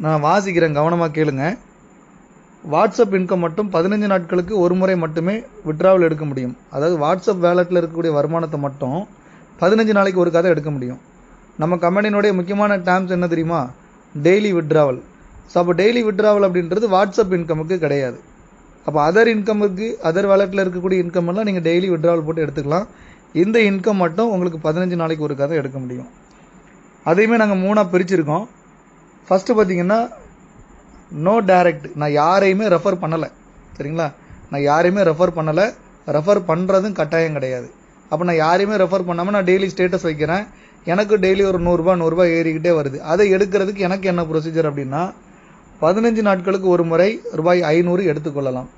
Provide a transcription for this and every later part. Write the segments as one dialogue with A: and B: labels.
A: நான் வாசிக்கிறேன், கவனமாக கேளுங்க. வாட்ஸ்அப் இன்கம் மட்டும் 15 நாட்களுக்கு ஒரு முறை மட்டுமே விட்ராவல் எடுக்க முடியும். அதாவது வாட்ஸ்அப் வேலெட்டில் இருக்கக்கூடிய வருமானத்தை மட்டும் 15 நாளைக்கு ஒருக்கா தான் எடுக்க முடியும். நம்ம கம்பெனியினுடைய முக்கியமான டேர்ம்ஸ் என்ன தெரியுமா? Daily withdrawal. ஸோ அப்போ டெய்லி விட்ராவல் அப்படின்றது வாட்ஸ்அப் இன்கமுக்கு கிடையாது. அப்போ அதர் இன்கமுக்கு, அதர் வேலெட்டில் இருக்கக்கூடிய இன்கம் எல்லாம் நீங்கள் டெய்லி விட்ராவல் போட்டு எடுத்துக்கலாம். இந்த இன்கம் மட்டும் உங்களுக்கு 15 நாளைக்கு ஒருக்கா தான் எடுக்க முடியும். அதையுமே நாங்கள் 3ஆக பிரிச்சுருக்கோம். ஃபஸ்ட்டு பார்த்தீங்கன்னா நோ டைரக்ட். நான் யாரையுமே ரெஃபர் பண்ணலை, சரிங்களா? நான் யாரையுமே ரெஃபர் பண்ணலை. ரெஃபர் பண்ணுறதும் கட்டாயம் கிடையாது. அப்போ நான் யாரையுமே ரெஃபர் பண்ணாமல் நான் டெய்லி ஸ்டேட்டஸ் வைக்கிறேன். எனக்கு டெய்லி ஒரு 100 ஏறிக்கிட்டே வருது. அதை எடுக்கிறதுக்கு எனக்கு என்ன ப்ரொசீஜர் அப்படின்னா, 15 நாட்களுக்கு ஒரு முறை ரூபாய் 500 எடுத்துக்கொள்ளலாம்.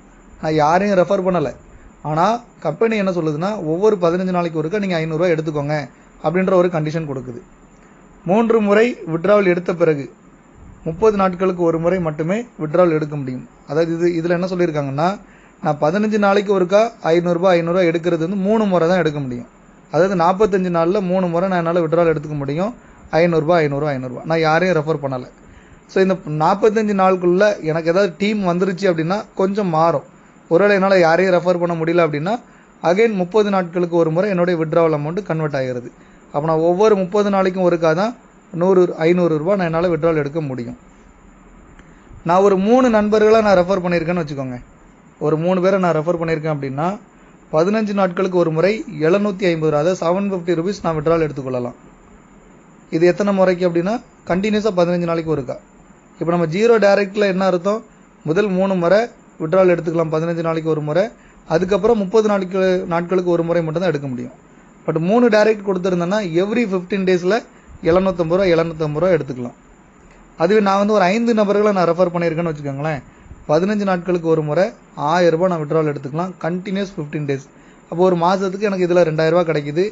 A: நான் யாரையும் ரெஃபர் பண்ணலை. ஆனால் கம்பெனி என்ன சொல்லுதுன்னா, ஒவ்வொரு 15 நாளைக்கு ஒருக்கா நீங்கள் 500 எடுத்துக்கோங்க அப்படின்ற ஒரு கண்டிஷன் கொடுக்குது. 3 முறை விட்ராவல் எடுத்த பிறகு 30 நாட்களுக்கு ஒரு முறை மட்டுமே விட்ராவல் எடுக்க முடியும். அதாவது இதில் என்ன சொல்லியிருக்காங்கன்னா, நான் 15 நாளைக்கு ஒருக்கா 500 எடுக்கிறது வந்து 3 முறை தான் எடுக்க முடியும். அதாவது 45 நாளில் 3 முறை நான் என்னால் விட்ராவல் எடுத்துக்க முடியும். 500. நான் யாரையும் ரெஃபர் பண்ணலை. ஸோ இந்த 45 நாளுக்குள்ளே எனக்கு ஏதாவது டீம் வந்துருச்சு அப்படின்னா கொஞ்சம் மாறும். ஒருவேளை என்னால் யாரையும் ரெஃபர் பண்ண முடியல அப்படின்னா அகைன் 30 நாட்களுக்கு ஒரு முறை என்னுடைய விட்ராவல் அமௌண்ட் கன்வெர்ட் ஆகிறது. அப்போ நான் ஒவ்வொரு 30 நாளைக்கும் ஒருக்கா தான் 500 நான் என்னால் விட்ராவல் எடுக்க முடியும். நான் ஒரு 3 நண்பர்களை நான் ரெஃபர் பண்ணியிருக்கேன்னு வச்சுக்கோங்க. ஒரு 3 பேரை நான் ரெஃபர் பண்ணியிருக்கேன் அப்படின்னா 15 நாட்களுக்கு ஒரு முறை 750, அதாவது 750 rupees நான் விட்ராவல் எடுத்துக்கொள்ளலாம். இது எத்தனை முறைக்கு அப்படின்னா கண்டினியூஸாக 15 நாளைக்கு ஒருக்கா. இப்போ நம்ம ஜீரோ டைரக்டில் என்ன அர்த்தம்? முதல் 3 முறை விட்ராவல் எடுத்துக்கலாம் 15 நாளைக்கு ஒரு முறை. அதுக்கப்புறம் 30 நாட்களுக்கு ஒரு முறை மட்டும் தான் எடுக்க முடியும். பட் 3 டைரக்ட் கொடுத்துருந்தேன்னா எவ்ரி 15 டேஸில் 750 எடுத்துக்கலாம். அதுவே நான் வந்து ஒரு 5 நபர்களை நான் ரெஃபர் பண்ணியிருக்கேன்னு வச்சுக்கோங்களேன். 15 நாட்களுக்கு ஒரு முறை 1000 நான் விட்ராவல் எடுத்துக்கலாம், கண்டினியூஸ் 15 டேஸ். அப்போ ஒரு மாதத்துக்கு எனக்கு இதில் 2000 கிடைக்குது.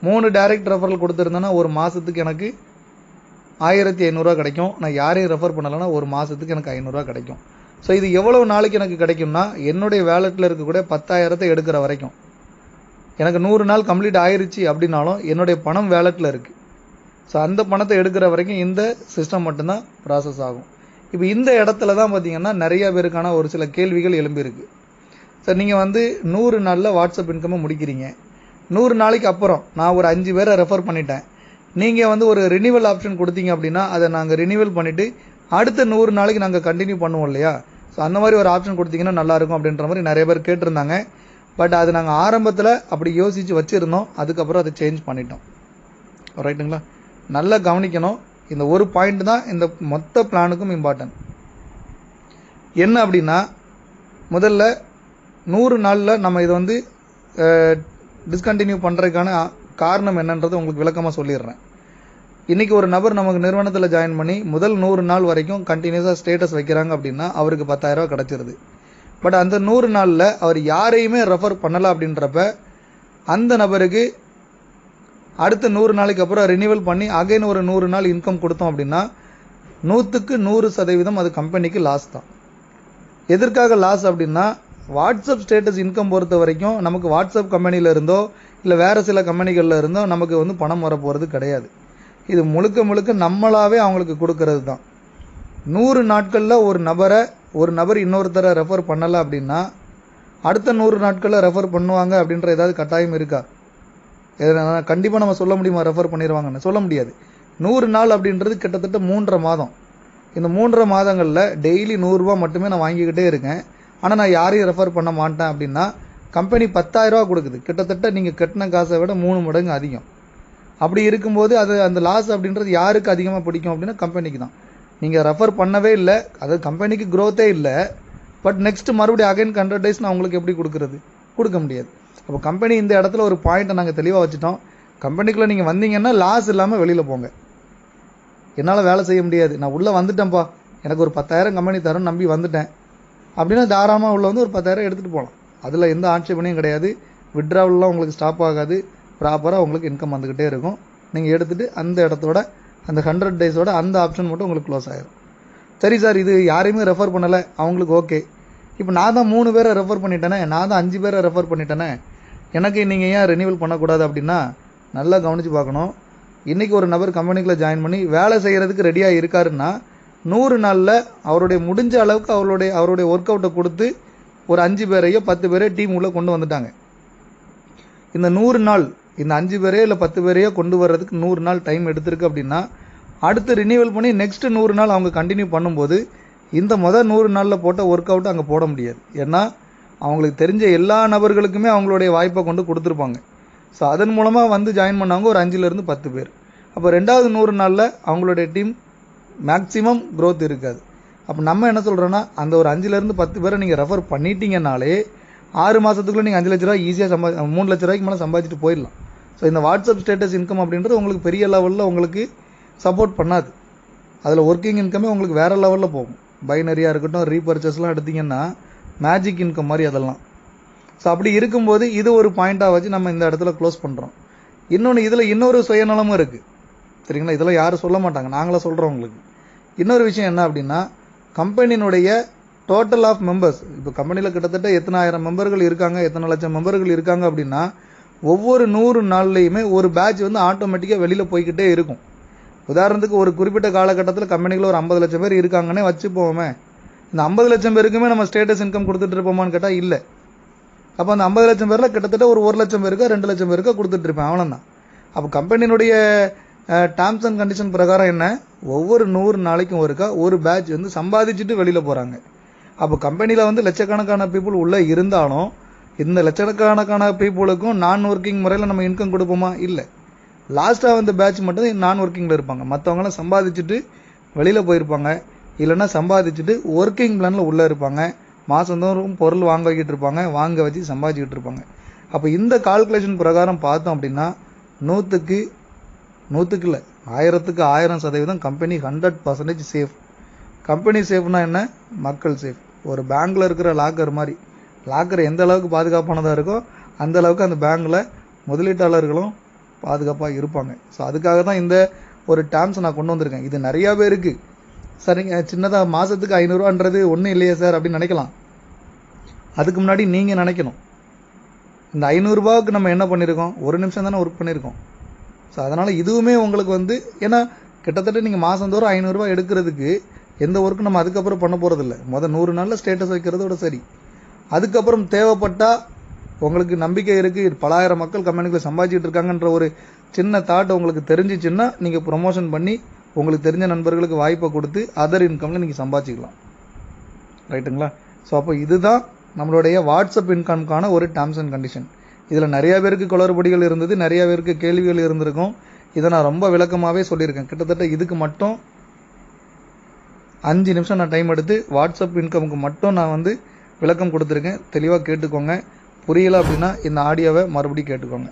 A: 3 டைரக்ட் ரெஃபரல் கொடுத்துருந்தேன்னா ஒரு மாதத்துக்கு எனக்கு 1500 கிடைக்கும். நான் யாரையும் ரெஃபர் பண்ணலைன்னா ஒரு மாதத்துக்கு எனக்கு 500 கிடைக்கும். ஸோ இது எவ்வளவு நாளைக்கு எனக்கு கிடைக்கும்னா, என்னுடைய வேலெட்டில் இருக்கக்கூடிய 10,000 எடுக்கிற வரைக்கும். எனக்கு 100 நாள் கம்ப்ளீட் ஆயிருச்சு அப்படின்னாலும் என்னுடைய பணம் வேலெட்டில் இருக்குது. ஸோ அந்த பணத்தை எடுக்கிற வரைக்கும் இந்த சிஸ்டம் மட்டும்தான் ப்ராசஸ் ஆகும். இப்போ இந்த இடத்துல தான் பார்த்தீங்கன்னா நிறைய பேருக்கான ஒரு சில கேள்விகள் எழும்பியிருக்கு. சார், நீங்கள் வந்து 100 நாளில் வாட்ஸ்அப் இன்கம்மை முடிக்கிறீங்க. 100 நாளைக்கு அப்புறம் நான் ஒரு 5 பேரை ரெஃபர் பண்ணிட்டேன். நீங்கள் வந்து ஒரு ரினிவல் ஆப்ஷன் கொடுத்தீங்க அப்படின்னா அதை நாங்கள் ரினிவல் பண்ணிவிட்டு அடுத்த 100 நாளைக்கு நாங்கள் கண்டினியூ பண்ணுவோம் இல்லையா? ஸோ அந்த மாதிரி ஒரு ஆப்ஷன் கொடுத்தீங்கன்னா நல்லாயிருக்கும் அப்படின்ற மாதிரி நிறைய பேர் கேட்டிருந்தாங்க. பட் அது நாங்கள் ஆரம்பத்தில் அப்படி யோசித்து வச்சுருந்தோம். அதுக்கப்புறம் அதை சேஞ்ச் பண்ணிட்டோம். ரைட்டுங்களா? நல்லா கவனிக்கணும். இந்த ஒரு பாயிண்ட் தான் இந்த மொத்த பிளானுக்கும் இம்பார்ட்டன்ட். என்ன அப்படின்னா, முதல்ல 100 நாளில் நம்ம இதை வந்து டிஸ்கண்டினியூ பண்ணுறதுக்கான காரணம் என்னன்றது உங்களுக்கு விளக்கமாக சொல்லிடுறேன். இன்றைக்கி ஒரு நபர் நமக்கு நிறுவனத்தில் ஜாயின் பண்ணி முதல் 100 நாள் வரைக்கும் கண்டினியூஸாக ஸ்டேட்டஸ் வைக்கிறாங்க அப்படின்னா அவருக்கு 10,000 கிடச்சிருது. பட் அந்த 100 நாளில் அவர் யாரையுமே ரெஃபர் பண்ணலை அப்படின்றப்ப அந்த நபருக்கு அடுத்த 100 நாளைக்கு அப்புறம் ரினிவல் பண்ணி அகைன் ஒரு 100 நாள் இன்கம் கொடுத்தோம் அப்படின்னா 100% அது கம்பெனிக்கு லாஸ் தான். எதற்காக லாஸ் அப்படின்னா, வாட்ஸ்அப் ஸ்டேட்டஸ் இன்கம் பொறுத்த வரைக்கும் நமக்கு வாட்ஸ்அப் கம்பெனியில் இருந்தோ இல்லை வேறு சில கம்பெனிகளில் இருந்தோ நமக்கு வந்து பணம் வர போகிறது கிடையாது. இது முழுக்க நம்மளாவே அவங்களுக்கு கொடுக்கறது தான். 100 நாட்களில் ஒரு நபர் இன்னொருத்தரை ரெஃபர் பண்ணலை அப்படின்னா அடுத்த 100 நாட்களில் ரெஃபர் பண்ணுவாங்க அப்படின்ற ஏதாவது கட்டாயம் இருக்கா? கண்டிப்பாக நம்ம சொல்ல முடியுமா ரெஃபர் பண்ணிடுவாங்கன்னு? சொல்ல முடியாது. 100 நாள் அப்படின்றது கிட்டத்தட்ட 3.5 மாதம். இந்த 3.5 மாதங்களில் டெய்லி 100 ரூபா மட்டுமே நான் வாங்கிக்கிட்டே இருக்கேன். ஆனால் நான் யாரையும் ரெஃபர் பண்ண மாட்டேன் அப்படின்னா கம்பெனி 10,000 கொடுக்குது. கிட்டத்தட்ட நீங்கள் கட்டின காசை விட 3 மடங்கு அதிகம். அப்படி இருக்கும்போது அந்த லாஸ் அப்படின்றது யாருக்கு அதிகமாக பிடிக்கும் அப்படின்னா கம்பெனிக்கு தான். நீங்கள் ரெஃபர் பண்ணவே இல்லை, அது கம்பெனிக்கு க்ரோத்தே இல்லை. பட் நெக்ஸ்ட் மறுபடியும் அகைன் 100 days நான் உங்களுக்கு எப்படி கொடுக்குறது? கொடுக்க முடியாது. அப்போ கம்பெனி இந்த இடத்துல ஒரு பாயிண்ட்டை நாங்கள் தெளிவாக வச்சுட்டோம். கம்பெனிக்குள்ளே நீங்கள் வந்தீங்கன்னா லாஸ் இல்லாமல் வெளியில் போங்க. என்னால் வேலை செய்ய முடியாது, நான் உள்ளே வந்துட்டேன்ப்பா, எனக்கு ஒரு 10,000 கம்பெனி தரேன்னு நம்பி வந்துட்டேன் அப்படின்னா தாராளமாக உள்ள வந்து ஒரு 10,000 எடுத்துகிட்டு போகலாம். அதில் எந்த ஆட்சேபனையும் கிடையாது. விட்ராவல்லாம் உங்களுக்கு ஸ்டாப் ஆகாது. ப்ராப்பராக உங்களுக்கு இன்கம் வந்துக்கிட்டே இருக்கும். நீங்கள் எடுத்துகிட்டு அந்த இடத்தோட அந்த 100 days அந்த ஆப்ஷன் மட்டும் உங்களுக்கு க்ளோஸ் ஆகிடும். சரி சார், இது யாரையுமே ரெஃபர் பண்ணலை, அவங்களுக்கு ஓகே. இப்போ நான் தான் 3 பேரை ரெஃபர் பண்ணிட்டேனே, நான் தான் 5 பேரை ரெஃபர் பண்ணிட்டேனே, எனக்கு நீங்கள் ஏன் ரெனியூவல் பண்ணக்கூடாது அப்படின்னா நல்லா கவனித்து பார்க்கணும். இன்றைக்கி ஒரு நபர் கம்பெனிக்குள்ளே ஜாயின் பண்ணி வேலை செய்கிறதுக்கு ரெடியாக இருக்காருன்னா 100 நாளில் அவருடைய முடிஞ்ச அளவுக்கு அவருடைய ஒர்க் அவுட்டை கொடுத்து ஒரு 5 பேரையோ 10 பேரையோ டீம் உள்ள கொண்டு வந்துட்டாங்க. இந்த 100 நாள் இந்த 5 பேரையோ இல்லை 10 பேரையோ கொண்டு வர்றதுக்கு 100 நாள் டைம் எடுத்திருக்கு அப்படின்னா அடுத்து ரினியூவல் பண்ணி நெக்ஸ்ட் 100 நாள் அவங்க கண்டினியூ பண்ணும்போது இந்த 100 நாளில் போட்ட ஒர்க் அவுட்டை அங்கே போட முடியாது. ஏன்னா அவங்களுக்கு தெரிஞ்ச எல்லா நபர்களுக்குமே அவங்களுடைய வாய்ப்பை கொண்டு கொடுத்துருப்பாங்க. ஸோ அதன் மூலமாக வந்து ஜாயின் பண்ணவங்க ஒரு 5லேருந்து 10 பேர். அப்போ 2வது 100 நாளில் அவங்களுடைய டீம் மேக்ஸிமம் க்ரோத் இருக்காது. அப்போ நம்ம என்ன சொல்கிறோன்னா அந்த ஒரு 5லேருந்து 10 பேரை நீங்கள் ரெஃபர் பண்ணிட்டீங்கன்னாலே 6 மாதத்துக்குள்ளே நீங்கள் 5 லட்ச ரூபா ஈஸியாக 3 லட்ச ரூபாய்க்கு மேலே சம்பாதிச்சுட்டு போயிடலாம். ஸோ இந்த வாட்ஸ்அப் ஸ்டேட்டஸ் இன்கம் அப்படின்றது உங்களுக்கு பெரிய லெவலில் உங்களுக்கு சப்போர்ட் பண்ணாது. அதில் ஒர்க்கிங் இன்கமே உங்களுக்கு வேறு லெவலில் போகும். பைனரியாக இருக்கட்டும், ரீபர்ச்சஸ்லாம் எடுத்திங்கன்னா மேஜிக் இன்கம் மாதிரி அதெல்லாம். ஸோ அப்படி இருக்கும்போது இது ஒரு பாயிண்ட்டாக வச்சு நம்ம இந்த இடத்துல க்ளோஸ் பண்ணுறோம். இதில் இன்னொரு சுயநலமும் இருக்குது. சரிங்களா? இதெல்லாம் யாரும் சொல்ல மாட்டாங்க, நாங்களே சொல்கிறோம் உங்களுக்கு. இன்னொரு விஷயம் என்ன அப்படின்னா, கம்பெனியினுடைய டோட்டல் ஆஃப் மெம்பர்ஸ், இப்போ கம்பெனியில் கிட்டத்தட்ட எத்தனை ஆயிரம் மெம்பர்கள் இருக்காங்க, எத்தனை லட்சம் மெம்பர்கள் இருக்காங்க அப்படின்னா ஒவ்வொரு 100 நாள்லையுமே ஒரு பேட்ச் வந்து ஆட்டோமேட்டிக்காக வெளியில் போய்கிட்டே இருக்கும். உதாரணத்துக்கு ஒரு குறிப்பிட்ட காலகட்டத்தில் கம்பெனியில் ஒரு 50 லட்சம் பேர் இருக்காங்கன்னே வச்சுப்போமே. இந்த 50 லட்சம் பேருக்குமே நம்ம ஸ்டேட்டஸ் இன்கம் கொடுத்துட்டு இருப்போமான்னு கேட்டால் இல்லை. அப்போ அந்த 50 லட்சம் பேரில் கிட்டத்தட்ட ஒரு 1 லட்சம் பேருக்கா 2 லட்சம் பேருக்கா கொடுத்துட்டு இருப்பேன், அவ்வளோதான். அப்போ கம்பெனியினுடைய டேர்ம்ஸ் அண்ட் கண்டிஷன் பிரகாரம் என்ன, ஒவ்வொரு 100 நாளைக்கும் ஒருக்கா ஒரு பேட்ச் வந்து சம்பாதிச்சுட்டு வெளியில் போகிறாங்க. அப்போ கம்பெனியில் வந்து லட்சக்கணக்கான பீப்புள் உள்ளே இருந்தாலும் இந்த லட்சக்கணக்கான பீப்புளுக்கும் நான் ஒர்க்கிங் முறையில் நம்ம இன்கம் கொடுப்போமா? இல்லை. லாஸ்ட்டாக வந்து பேட்ச் மட்டும் நான் ஒர்க்கிங்கில் இருப்பாங்க. மற்றவங்களாம் சம்பாதிச்சுட்டு வெளியில் போயிருப்பாங்க, இல்லைன்னா சம்பாதிச்சுட்டு ஒர்க்கிங் பிளானில் உள்ளே இருப்பாங்க. மாதந்தோறும் பொருள் வாங்க வைக்கிட்டு இருப்பாங்க, வாங்க வச்சு சம்பாதிச்சுக்கிட்டு இருப்பாங்க. அப்போ இந்த கால்குலேஷன் பிரகாரம் பார்த்தோம் அப்படின்னா 100க்கு இல்லை 1000க்கு 1000% கம்பெனி 100% சேஃப். கம்பெனி சேஃப்னா என்ன? மக்கள் சேஃப். ஒரு பேங்க்கில் இருக்கிற லாக்கர் மாதிரி. லாக்கர் எந்த அளவுக்கு பாதுகாப்பானதாக இருக்கோ அந்த அளவுக்கு அந்த பேங்க்கில் முதலீட்டாளர்களும் பாதுகாப்பாக இருப்பாங்க. ஸோ அதுக்காக தான் இந்த ஒரு டேர்ம்ஸ் நான் கொண்டு வந்திருக்கேன். இது நிறையா பேருக்கு சரிங்க சின்னதாக மாதத்துக்கு 500 ரூபான்றது ஒன்றும் இல்லையே சார் அப்படின்னு நினைக்கலாம். அதுக்கு முன்னாடி நீங்கள் நினைக்கணும், இந்த 500 ரூபாவுக்கு நம்ம என்ன பண்ணியிருக்கோம்? ஒரு நிமிஷம் தானே ஒர்க் பண்ணியிருக்கோம். ஸோ அதனால் இதுவுமே உங்களுக்கு வந்து, ஏன்னா கிட்டத்தட்ட நீங்கள் மாதந்தோறும் 500 ரூபா எடுக்கிறதுக்கு எந்த ஒர்க்கும் நம்ம அதுக்கப்புறம் பண்ண போகிறதில்ல. 100 நாளில் ஸ்டேட்டஸ் வைக்கிறதோட சரி. அதுக்கப்புறம் தேவைப்பட்டால் உங்களுக்கு நம்பிக்கை இருக்குது, பல ஆயிரம் மக்கள் கம்பெனிக்குள்ள சம்பாதிச்சிட்டு இருக்காங்கன்ற ஒரு சின்ன தாட் உங்களுக்கு தெரிஞ்சிச்சுன்னா நீங்கள் ப்ரொமோஷன் பண்ணி உங்களுக்கு தெரிஞ்ச நண்பர்களுக்கு வாய்ப்பை கொடுத்து அதர் இன்கமில் நீங்கள் சம்பாதிச்சிக்கலாம். ரைட்டுங்களா? ஸோ அப்போ இதுதான் நம்மளுடைய வாட்ஸ்அப் இன்கம்க்கான ஒரு டேர்ம்ஸ் அண்ட் கண்டிஷன். இதில் நிறையா பேருக்கு குளறுபடிகள் இருந்தது, நிறையா பேருக்கு கேள்விகள் இருந்திருக்கும். இதை நான் ரொம்ப விளக்கமாகவே சொல்லியிருக்கேன். கிட்டத்தட்ட இதுக்கு மட்டும் 5 நிமிஷம் நான் டைம் எடுத்து வாட்ஸ்அப் இன்கமுக்கு மட்டும் நான் வந்து விளக்கம் கொடுத்துருக்கேன். தெளிவாக கேட்டுக்கோங்க. புரியலை அப்படின்னா இந்த ஆடியோவை மறுபடியும் கேட்டுக்கோங்க.